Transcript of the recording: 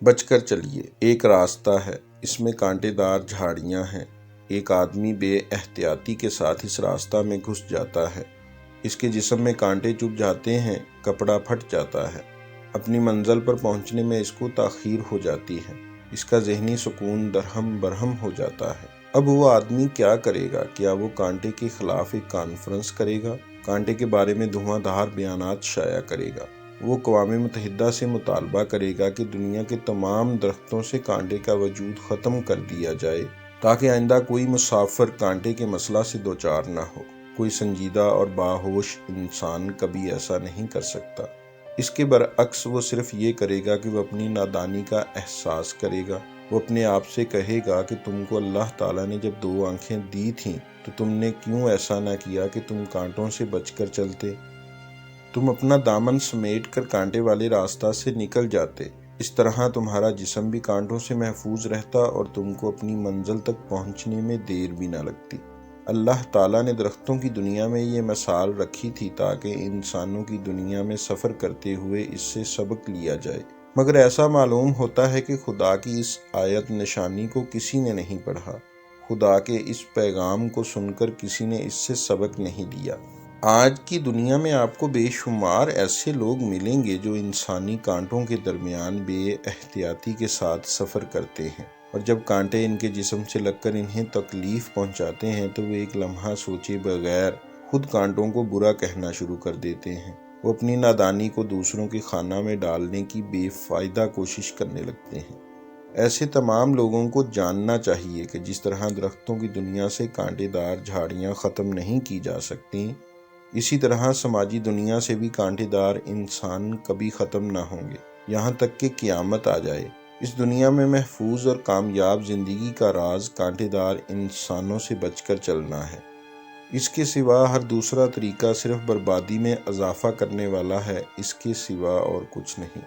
بچ کر چلیے، ایک راستہ ہے، اس میں کانٹے دار جھاڑیاں ہیں۔ ایک آدمی بے احتیاطی کے ساتھ اس راستہ میں گھس جاتا ہے، اس کے جسم میں کانٹے چبھ جاتے ہیں، کپڑا پھٹ جاتا ہے، اپنی منزل پر پہنچنے میں اس کو تاخیر ہو جاتی ہے، اس کا ذہنی سکون درہم برہم ہو جاتا ہے۔ اب وہ آدمی کیا کرے گا؟ کیا وہ کانٹے کے خلاف ایک کانفرنس کرے گا؟ کانٹے کے بارے میں دھواں دھار بیانات شائع کرے گا؟ وہ اقوام متحدہ سے مطالبہ کرے گا کہ دنیا کے تمام درختوں سے کانٹے کا وجود ختم کر دیا جائے تاکہ آئندہ کوئی مسافر کانٹے کے مسئلہ سے دوچار نہ ہو۔ کوئی سنجیدہ اور باہوش انسان کبھی ایسا نہیں کر سکتا۔ اس کے برعکس وہ صرف یہ کرے گا کہ وہ اپنی نادانی کا احساس کرے گا۔ وہ اپنے آپ سے کہے گا کہ تم کو اللہ تعالیٰ نے جب 2 آنکھیں دی تھیں تو تم نے کیوں ایسا نہ کیا کہ تم کانٹوں سے بچ کر چلتے؟ تم اپنا دامن سمیٹ کر کانٹے والے راستہ سے نکل جاتے۔ اس طرح تمہارا جسم بھی کانٹوں سے محفوظ رہتا اور تم کو اپنی منزل تک پہنچنے میں دیر بھی نہ لگتی۔ اللہ تعالیٰ نے درختوں کی دنیا میں یہ مثال رکھی تھی تاکہ انسانوں کی دنیا میں سفر کرتے ہوئے اس سے سبق لیا جائے، مگر ایسا معلوم ہوتا ہے کہ خدا کی اس آیت نشانی کو کسی نے نہیں پڑھا۔ خدا کے اس پیغام کو سن کر کسی نے اس سے سبق نہیں لیا۔ آج کی دنیا میں آپ کو بے شمار ایسے لوگ ملیں گے جو انسانی کانٹوں کے درمیان بے احتیاطی کے ساتھ سفر کرتے ہیں، اور جب کانٹے ان کے جسم سے لگ کر انہیں تکلیف پہنچاتے ہیں تو وہ ایک لمحہ سوچے بغیر خود کانٹوں کو برا کہنا شروع کر دیتے ہیں۔ وہ اپنی نادانی کو دوسروں کے خانہ میں ڈالنے کی بے فائدہ کوشش کرنے لگتے ہیں۔ ایسے تمام لوگوں کو جاننا چاہیے کہ جس طرح درختوں کی دنیا سے کانٹے دار جھاڑیاں ختم نہیں کی جا سکتی، اسی طرح سماجی دنیا سے بھی کانٹے دار انسان کبھی ختم نہ ہوں گے، یہاں تک کہ قیامت آ جائے۔ اس دنیا میں محفوظ اور کامیاب زندگی کا راز کانٹے دار انسانوں سے بچ کر چلنا ہے۔ اس کے سوا ہر دوسرا طریقہ صرف بربادی میں اضافہ کرنے والا ہے، اس کے سوا اور کچھ نہیں۔